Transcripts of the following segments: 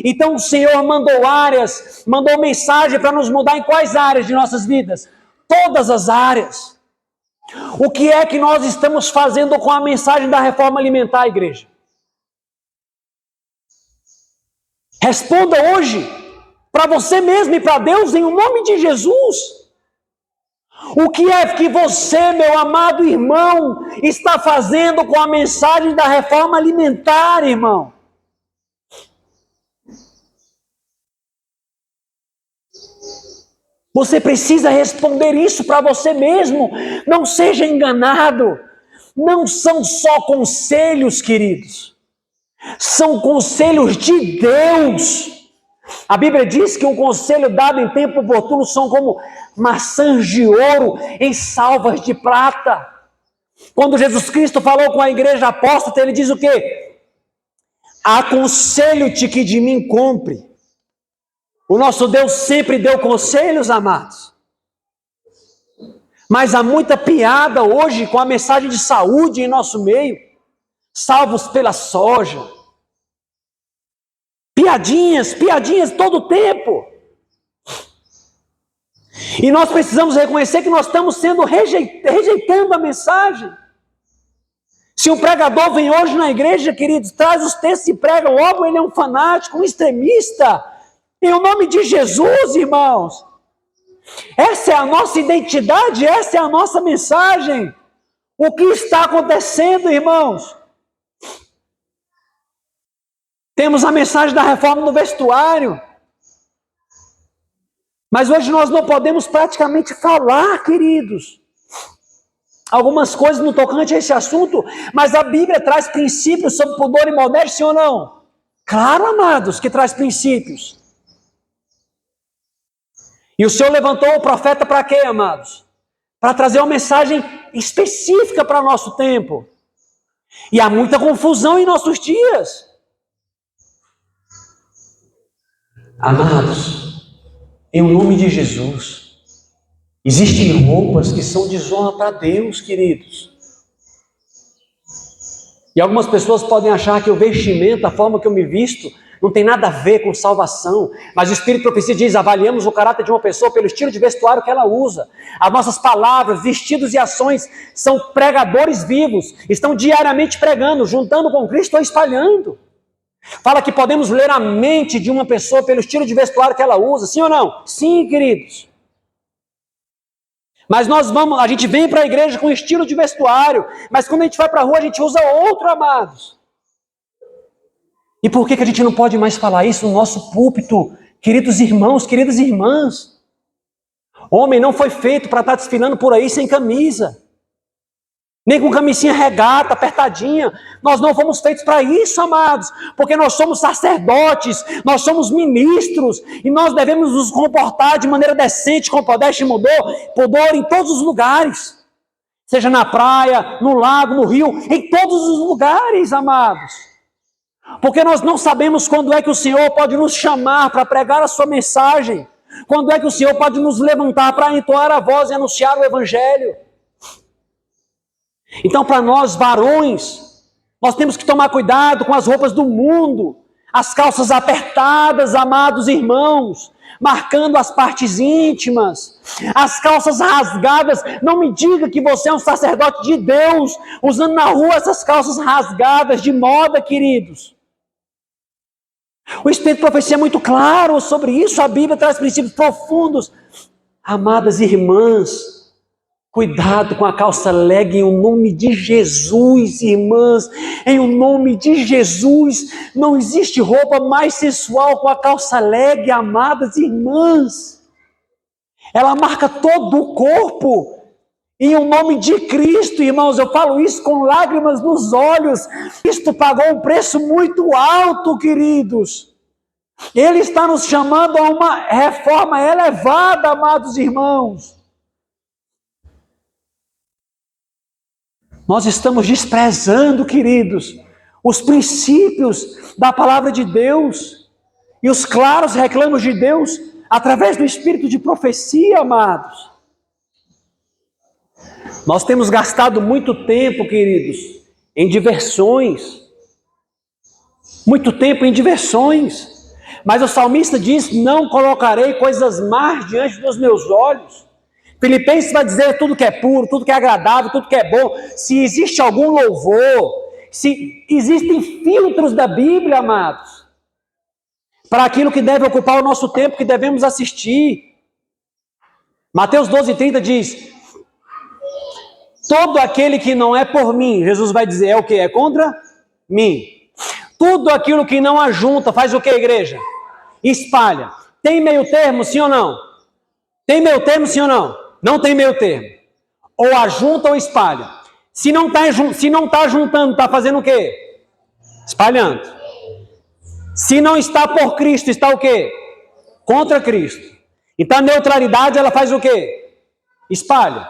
Então o Senhor mandou mensagem para nos mudar em quais áreas de nossas vidas? Todas as áreas. O que é que nós estamos fazendo com a mensagem da reforma alimentar, igreja? Responda hoje, para você mesmo e para Deus, em nome de Jesus. O que é que você, meu amado irmão, está fazendo com a mensagem da reforma alimentar, irmão? Você precisa responder isso para você mesmo. Não seja enganado. Não são só conselhos, queridos. São conselhos de Deus. A Bíblia diz que um conselho dado em tempo oportuno são como maçãs de ouro em salvas de prata. Quando Jesus Cristo falou com a igreja apóstata, ele diz o quê? Aconselho-te que de mim compre. O nosso Deus sempre deu conselhos, amados. Mas há muita piada hoje com a mensagem de saúde em nosso meio. Salvos pela soja. Piadinhas todo o tempo. E nós precisamos reconhecer que nós estamos sendo rejeitando a mensagem. Se um pregador vem hoje na igreja, queridos, traz os textos e prega, logo ele é um fanático, um extremista. Em nome de Jesus, irmãos. Essa é a nossa identidade, essa é a nossa mensagem. O que está acontecendo, irmãos? Temos a mensagem da reforma no vestuário. Mas hoje nós não podemos praticamente falar, queridos. Algumas coisas no tocante a esse assunto, mas a Bíblia traz princípios sobre pudor e modéstia, sim ou não? Claro, amados, que traz princípios. E o Senhor levantou o profeta para quê, amados? Para trazer uma mensagem específica para o nosso tempo. E há muita confusão em nossos dias. Amados, em nome de Jesus, existem roupas que são desonra para Deus, queridos. E algumas pessoas podem achar que o vestimento, a forma que eu me visto, não tem nada a ver com salvação. Mas o Espírito de Profecia diz, avaliamos o caráter de uma pessoa pelo estilo de vestuário que ela usa. As nossas palavras, vestidos e ações são pregadores vivos. Estão diariamente pregando, juntando com Cristo ou espalhando. Fala que podemos ler a mente de uma pessoa pelo estilo de vestuário que ela usa. Sim ou não? Sim, queridos. Mas a gente vem para a igreja com estilo de vestuário. Mas quando a gente vai para a rua, a gente usa outro, amados. E por que a gente não pode mais falar isso no nosso púlpito? Queridos irmãos, queridas irmãs. Homem não foi feito para estar desfilando por aí sem camisa. Nem com camisinha regata, apertadinha. Nós não fomos feitos para isso, amados. Porque nós somos sacerdotes, nós somos ministros. E nós devemos nos comportar de maneira decente, com modéstia e pudor em todos os lugares. Seja na praia, no lago, no rio, em todos os lugares, amados. Porque nós não sabemos quando é que o Senhor pode nos chamar para pregar a sua mensagem. Quando é que o Senhor pode nos levantar para entoar a voz e anunciar o Evangelho. Então, para nós, varões, nós temos que tomar cuidado com as roupas do mundo. As calças apertadas, amados irmãos, marcando as partes íntimas. As calças rasgadas. Não me diga que você é um sacerdote de Deus, usando na rua essas calças rasgadas de moda, queridos. O Espírito de Profecia é muito claro sobre isso. A Bíblia traz princípios profundos. Amadas irmãs, cuidado com a calça leg em nome de Jesus, irmãs. Em nome de Jesus, não existe roupa mais sensual com a calça leg, amadas irmãs. Ela marca todo o corpo. Em nome de Cristo, irmãos, eu falo isso com lágrimas nos olhos. Cristo pagou um preço muito alto, queridos. Ele está nos chamando a uma reforma elevada, amados irmãos. Nós estamos desprezando, queridos, os princípios da palavra de Deus e os claros reclamos de Deus através do Espírito de Profecia, amados. Nós temos gastado muito tempo, queridos, em diversões. Muito tempo em diversões. Mas o salmista diz, não colocarei coisas más diante dos meus olhos. Filipenses vai dizer tudo que é puro, tudo que é agradável, tudo que é bom. Se existe algum louvor, se existem filtros da Bíblia, amados, para aquilo que deve ocupar o nosso tempo, que devemos assistir. Mateus 12:30 diz, todo aquele que não é por mim, Jesus vai dizer, é o que? É contra mim. Tudo aquilo que não ajunta, faz o que, igreja? Espalha. Tem meio termo, sim ou não? Tem meio termo, sim ou não? Não tem meio termo. Ou ajunta ou espalha. Se não está juntando, está fazendo o quê? Espalhando. Se não está por Cristo, está o quê? Contra Cristo. Então a neutralidade, ela faz o quê? Espalha.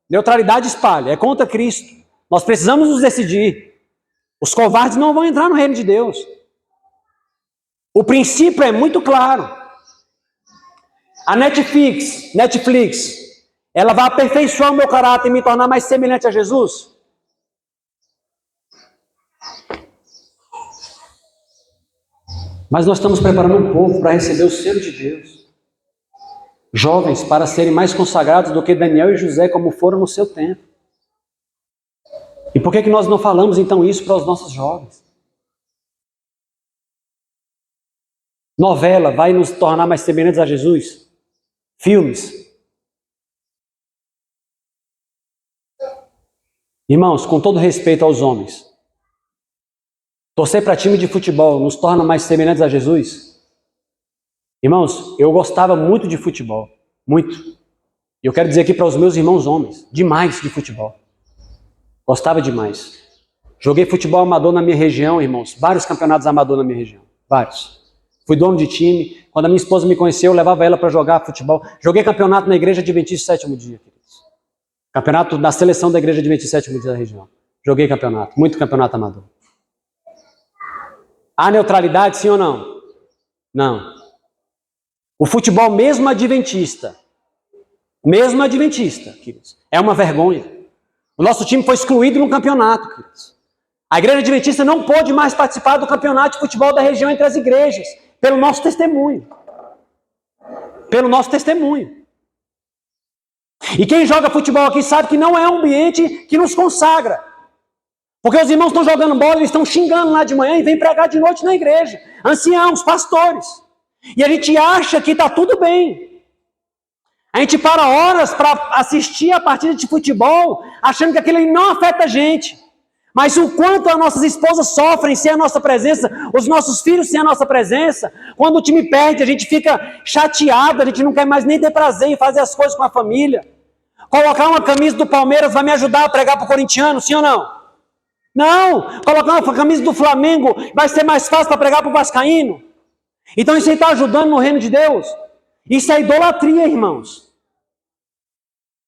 Neutralidade espalha, é contra Cristo. Nós precisamos nos decidir. Os covardes não vão entrar no reino de Deus. O princípio é muito claro. A Netflix, ela vai aperfeiçoar o meu caráter e me tornar mais semelhante a Jesus? Mas nós estamos preparando um povo para receber o selo de Deus. Jovens para serem mais consagrados do que Daniel e José, como foram no seu tempo. E por que nós não falamos então isso para os nossos jovens? Novela vai nos tornar mais semelhantes a Jesus? Filmes. Irmãos, com todo respeito aos homens, torcer para time de futebol nos torna mais semelhantes a Jesus? Irmãos, eu gostava muito de futebol, muito. E eu quero dizer aqui para os meus irmãos homens, demais de futebol. Gostava demais. Joguei futebol amador na minha região, irmãos, vários campeonatos amador na minha região, vários. Fui dono de time. Quando a minha esposa me conheceu, eu levava ela para jogar futebol. Joguei campeonato na Igreja Adventista Sétimo Dia, queridos. Campeonato da seleção da Igreja Adventista Sétimo Dia da região. Joguei campeonato, muito campeonato amador. Há neutralidade, sim ou não? Não. O futebol mesmo adventista, queridos, é uma vergonha. O nosso time foi excluído no campeonato, queridos. A Igreja Adventista não pôde mais participar do campeonato de futebol da região entre as igrejas, pelo nosso testemunho. Pelo nosso testemunho. E quem joga futebol aqui sabe que não é um ambiente que nos consagra. Porque os irmãos estão jogando bola, eles estão xingando lá de manhã e vêm pregar de noite na igreja. Anciãos, pastores. E a gente acha que está tudo bem. A gente para horas para assistir a partida de futebol, achando que aquilo não afeta a gente. Mas o quanto as nossas esposas sofrem sem a nossa presença, os nossos filhos sem a nossa presença. Quando o time perde, a gente fica chateado, a gente não quer mais nem ter prazer em fazer as coisas com a família. Colocar uma camisa do Palmeiras vai me ajudar a pregar para o corintiano, sim ou não? Não! Colocar uma camisa do Flamengo vai ser mais fácil para pregar para o vascaíno. Então isso aí está ajudando no reino de Deus. Isso é idolatria, irmãos.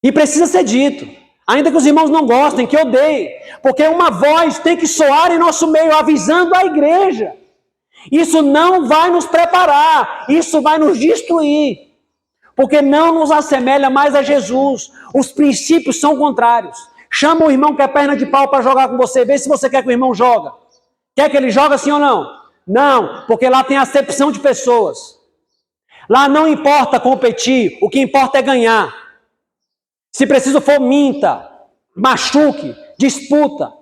E precisa ser dito. Ainda que os irmãos não gostem, que odeiem. Porque uma voz tem que soar em nosso meio, avisando a igreja. Isso não vai nos preparar. Isso vai nos destruir. Porque não nos assemelha mais a Jesus. Os princípios são contrários. Chama o irmão que é perna de pau para jogar com você. Vê se você quer que o irmão joga. Quer que ele jogue sim ou não? Não, porque lá tem acepção de pessoas. Lá não importa competir, o que importa é ganhar. Se preciso for, minta, machuque, disputa.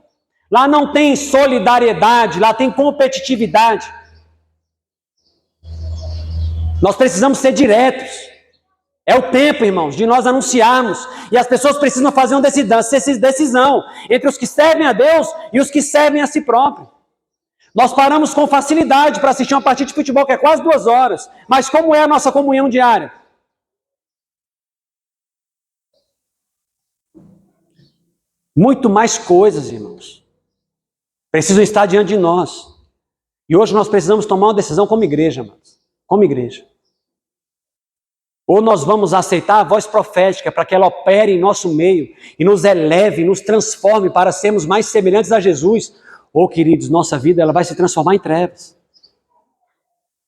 Lá não tem solidariedade, lá tem competitividade. Nós precisamos ser diretos. É o tempo, irmãos, de nós anunciarmos. E as pessoas precisam fazer uma decisão entre os que servem a Deus e os que servem a si próprios. Nós paramos com facilidade para assistir uma partida de futebol que é quase 2 horas. Mas como é a nossa comunhão diária? Muito mais coisas, irmãos, precisam estar diante de nós. E hoje nós precisamos tomar uma decisão como igreja, irmãos. Como igreja. Ou nós vamos aceitar a voz profética para que ela opere em nosso meio e nos eleve, nos transforme para sermos mais semelhantes a Jesus. Ou, queridos, nossa vida ela vai se transformar em trevas.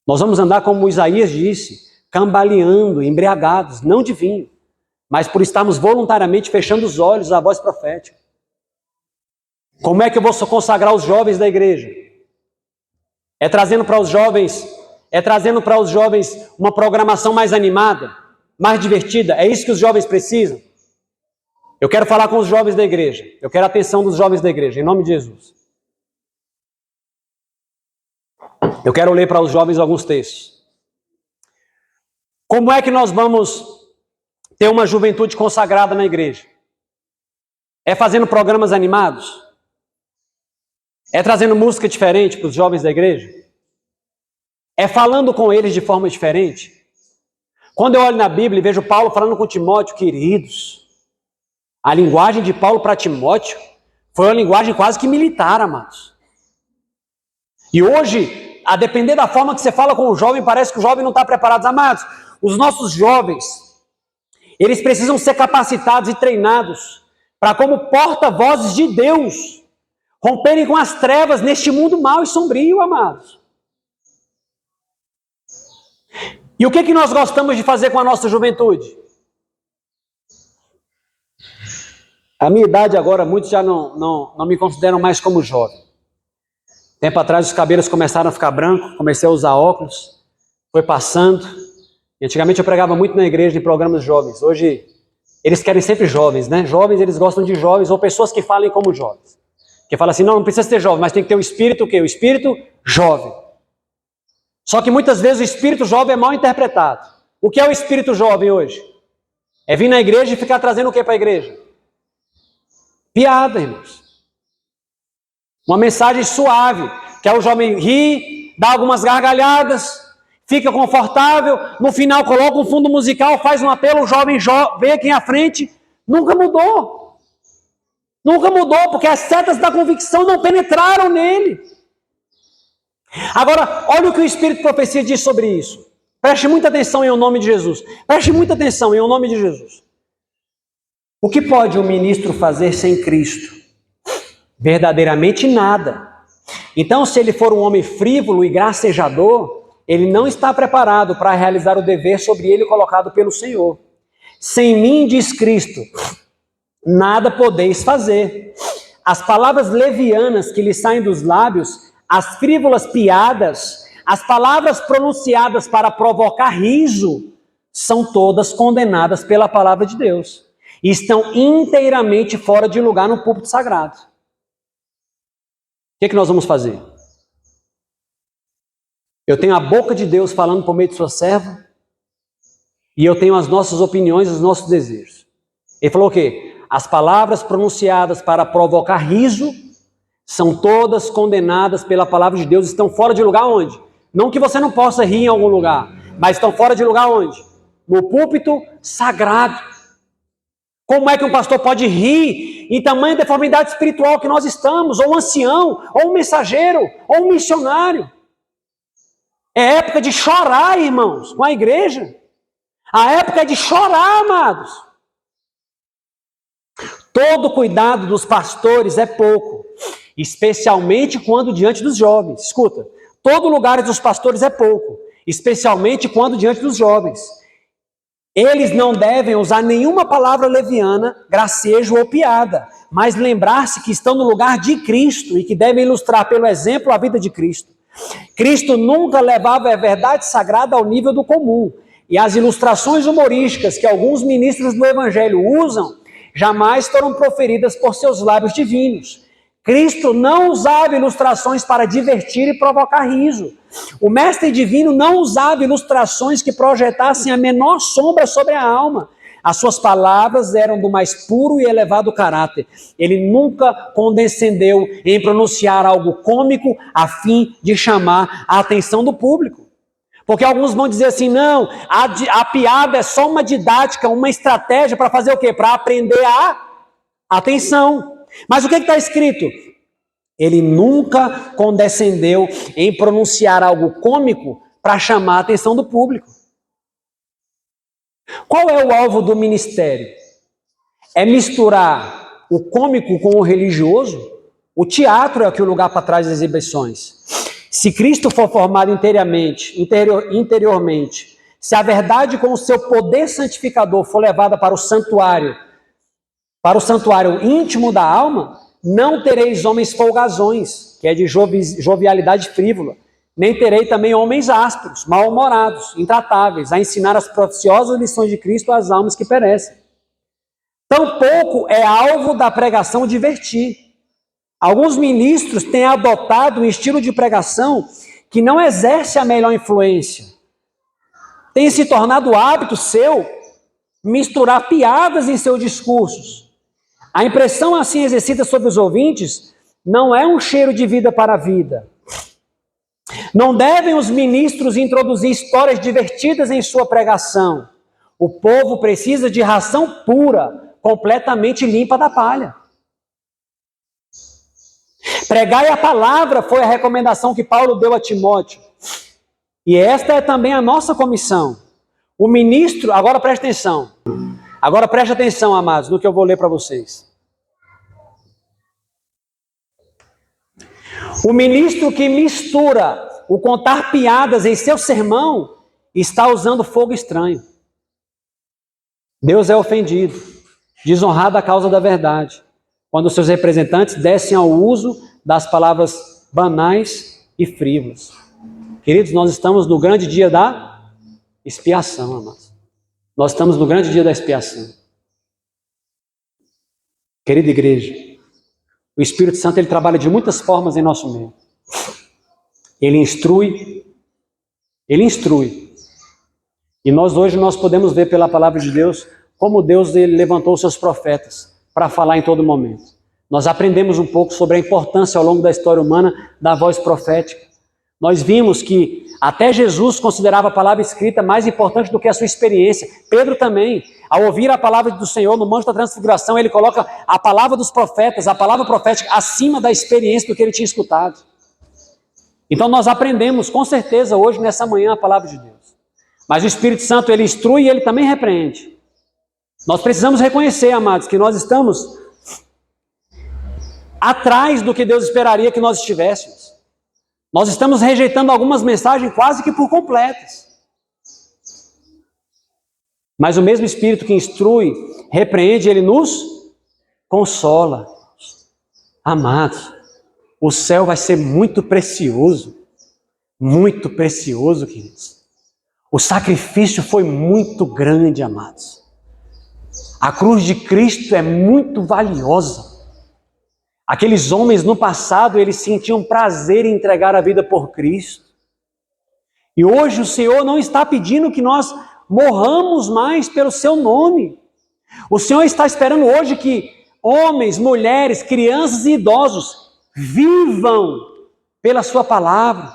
Nós vamos andar como Isaías disse, cambaleando, embriagados, não de vinho, mas por estarmos voluntariamente fechando os olhos à voz profética. Como é que eu vou consagrar os jovens da igreja? É trazendo para os jovens É trazendo para os jovens uma programação mais animada, mais divertida? É isso que os jovens precisam? Eu quero falar com os jovens da igreja. Eu quero a atenção dos jovens da igreja, em nome de Jesus. Eu quero ler para os jovens alguns textos. Como é que nós vamos ter uma juventude consagrada na igreja? É fazendo programas animados? É trazendo música diferente para os jovens da igreja? É falando com eles de forma diferente? Quando eu olho na Bíblia e vejo Paulo falando com Timóteo, queridos, a linguagem de Paulo para Timóteo foi uma linguagem quase que militar, amados. E hoje, a depender da forma que você fala com o jovem, parece que o jovem não está preparado. Amados, os nossos jovens, eles precisam ser capacitados e treinados para, como porta-vozes de Deus, romperem com as trevas neste mundo mau e sombrio, amados. E o que nós gostamos de fazer com a nossa juventude? A minha idade agora, muitos já não me consideram mais como jovem. Tempo atrás os cabelos começaram a ficar brancos, comecei a usar óculos, foi passando. E antigamente eu pregava muito na igreja em programas jovens. Hoje eles querem sempre jovens, né? Jovens, eles gostam de jovens ou pessoas que falem como jovens. Que falam assim, não precisa ser jovem, mas tem que ter o espírito o quê? O espírito jovem. Só que muitas vezes o espírito jovem é mal interpretado. O que é o espírito jovem hoje? É vir na igreja e ficar trazendo o que para a igreja? Piada, irmãos. Uma mensagem suave, que é o jovem rir, dá algumas gargalhadas, fica confortável, no final coloca um fundo musical, faz um apelo, o jovem vem aqui à frente. Nunca mudou. Nunca mudou, porque as setas da convicção não penetraram nele. Agora, olha o que o Espírito de Profecia diz sobre isso. Preste muita atenção em nome de Jesus. Preste muita atenção em nome de Jesus. O que pode um ministro fazer sem Cristo? Verdadeiramente nada. Então, se ele for um homem frívolo e gracejador, ele não está preparado para realizar o dever sobre ele colocado pelo Senhor. Sem mim, diz Cristo, nada podeis fazer. As palavras levianas que lhe saem dos lábios, as frívolas piadas, as palavras pronunciadas para provocar riso, são todas condenadas pela palavra de Deus. E estão inteiramente fora de lugar no púlpito sagrado. O que nós vamos fazer? Eu tenho a boca de Deus falando por meio de sua serva, e eu tenho as nossas opiniões, os nossos desejos. Ele falou o quê? As palavras pronunciadas para provocar riso são todas condenadas pela palavra de Deus, estão fora de lugar onde? Não que você não possa rir em algum lugar, mas estão fora de lugar onde? No púlpito sagrado. Como é que um pastor pode rir em tamanha deformidade espiritual que nós estamos? Ou um ancião, ou um mensageiro, ou um missionário. É época de chorar, irmãos, com a igreja. A época é de chorar, amados. Todo cuidado dos pastores é pouco, especialmente quando diante dos jovens. Escuta, todo lugar dos pastores é pouco, especialmente quando diante dos jovens. Eles não devem usar nenhuma palavra leviana, gracejo ou piada, mas lembrar-se que estão no lugar de Cristo e que devem ilustrar pelo exemplo a vida de Cristo. Cristo nunca levava a verdade sagrada ao nível do comum, e as ilustrações humorísticas que alguns ministros do Evangelho usam jamais foram proferidas por seus lábios divinos. Cristo não usava ilustrações para divertir e provocar riso. O mestre divino não usava ilustrações que projetassem a menor sombra sobre a alma. As suas palavras eram do mais puro e elevado caráter. Ele nunca condescendeu em pronunciar algo cômico a fim de chamar a atenção do público. Porque alguns vão dizer assim, não, a piada é só uma didática, uma estratégia para fazer o quê? Para aprender a atenção. Mas o que está escrito? Ele nunca condescendeu em pronunciar algo cômico para chamar a atenção do público. Qual é o alvo do ministério? É misturar o cômico com o religioso? O teatro é aqui o lugar para trás das exibições. Se Cristo for formado interiormente, se a verdade com o seu poder santificador for levada para o santuário íntimo da alma, não tereis homens folgazões, que é de jovialidade frívola, Nem terei também homens ásperos, mal-humorados, intratáveis, a ensinar as preciosas lições de Cristo às almas que perecem. Tampouco é alvo da pregação divertir. Alguns ministros têm adotado um estilo de pregação que não exerce a melhor influência. Tem se tornado hábito seu misturar piadas em seus discursos. A impressão assim exercida sobre os ouvintes não é um cheiro de vida para a vida. Não devem os ministros introduzir histórias divertidas em sua pregação. O povo precisa de ração pura, completamente limpa da palha. Pregai a palavra foi a recomendação que Paulo deu a Timóteo. E esta é também a nossa comissão. O ministro, agora preste atenção. Agora preste atenção, amados, no que eu vou ler para vocês. O ministro que mistura o contar piadas em seu sermão está usando fogo estranho. Deus é ofendido, desonrado a causa da verdade, quando seus representantes descem ao uso das palavras banais e frívolas. Queridos, nós estamos no grande dia da expiação, amados. Nós estamos no grande dia da expiação. Querida igreja, o Espírito Santo ele trabalha de muitas formas em nosso meio. Ele instrui. E nós hoje podemos ver pela palavra de Deus como Deus ele levantou os seus profetas para falar em todo momento. Nós aprendemos um pouco sobre a importância ao longo da história humana da voz profética. Nós vimos que até Jesus considerava a palavra escrita mais importante do que a sua experiência. Pedro também, ao ouvir a palavra do Senhor no Monte da Transfiguração, ele coloca a palavra dos profetas, a palavra profética, acima da experiência do que ele tinha escutado. Então nós aprendemos com certeza hoje, nessa manhã, a palavra de Deus. Mas o Espírito Santo, ele instrui e ele também repreende. Nós precisamos reconhecer, amados, que nós estamos atrás do que Deus esperaria que nós estivéssemos. Nós estamos rejeitando algumas mensagens quase que por completas. Mas o mesmo Espírito que instrui, repreende, ele nos consola. Amados, o céu vai ser muito precioso, queridos. O sacrifício foi muito grande, amados. A cruz de Cristo é muito valiosa. Aqueles homens no passado, eles sentiam prazer em entregar a vida por Cristo. E hoje o Senhor não está pedindo que nós morramos mais pelo seu nome. O Senhor está esperando hoje que homens, mulheres, crianças e idosos vivam pela sua palavra.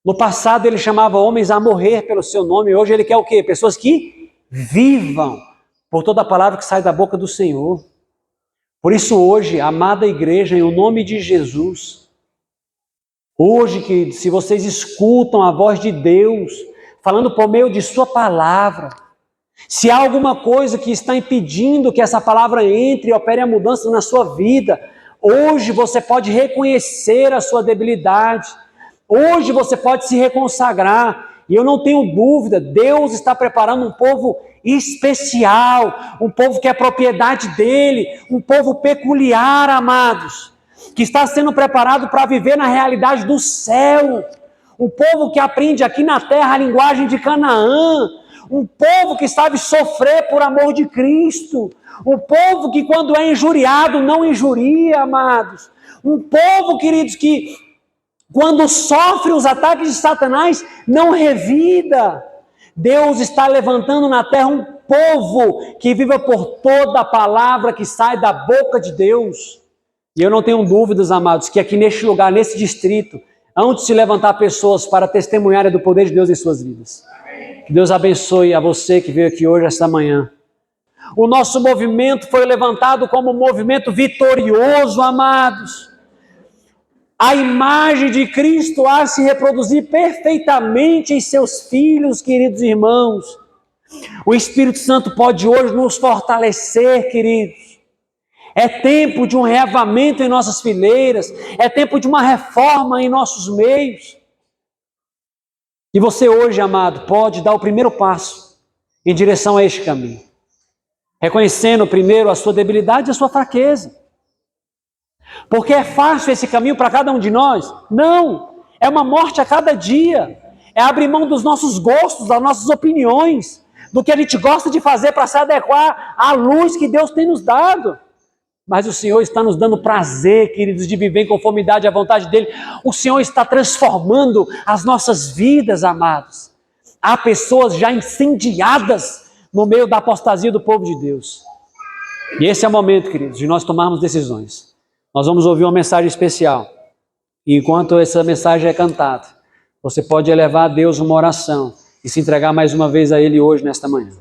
No passado ele chamava homens a morrer pelo seu nome. Hoje ele quer o quê? Pessoas que vivam por toda a palavra que sai da boca do Senhor. Por isso hoje, amada igreja, em o nome de Jesus, hoje que se vocês escutam a voz de Deus, falando por meio de sua palavra, se há alguma coisa que está impedindo que essa palavra entre e opere a mudança na sua vida, hoje você pode reconhecer a sua debilidade, hoje você pode se reconsagrar, e eu não tenho dúvida, Deus está preparando um povo especial, um povo que é propriedade dele, um povo peculiar, amados, que está sendo preparado para viver na realidade do céu, um povo que aprende aqui na terra a linguagem de Canaã, um povo que sabe sofrer por amor de Cristo, um povo que quando é injuriado não injuria, amados, um povo, queridos, que quando sofre os ataques de Satanás não revida. Deus está levantando na terra um povo que viva por toda a palavra que sai da boca de Deus. E eu não tenho dúvidas, amados, que aqui neste lugar, nesse distrito, hão de se levantar pessoas para testemunharem do poder de Deus em suas vidas. Amém. Que Deus abençoe a você que veio aqui hoje, esta manhã. O nosso movimento foi levantado como um movimento vitorioso, amados. A imagem de Cristo há de se reproduzir perfeitamente em seus filhos, queridos irmãos. O Espírito Santo pode hoje nos fortalecer, queridos. É tempo de um reavamento em nossas fileiras. É tempo de uma reforma em nossos meios. E você hoje, amado, pode dar o primeiro passo em direção a este caminho. Reconhecendo primeiro a sua debilidade e a sua fraqueza. Porque é fácil esse caminho para cada um de nós? Não, É uma morte a cada dia. É abrir mão dos nossos gostos, das nossas opiniões, do que a gente gosta de fazer para se adequar à luz que Deus tem nos dado. Mas o Senhor está nos dando prazer, queridos, de viver em conformidade à vontade dEle. O Senhor está transformando as nossas vidas, amados. Há pessoas já incendiadas no meio da apostasia do povo de Deus. E esse é o momento, queridos, de nós tomarmos decisões. Nós vamos ouvir uma mensagem especial. E enquanto essa mensagem é cantada, você pode elevar a Deus uma oração e se entregar mais uma vez a Ele hoje, nesta manhã.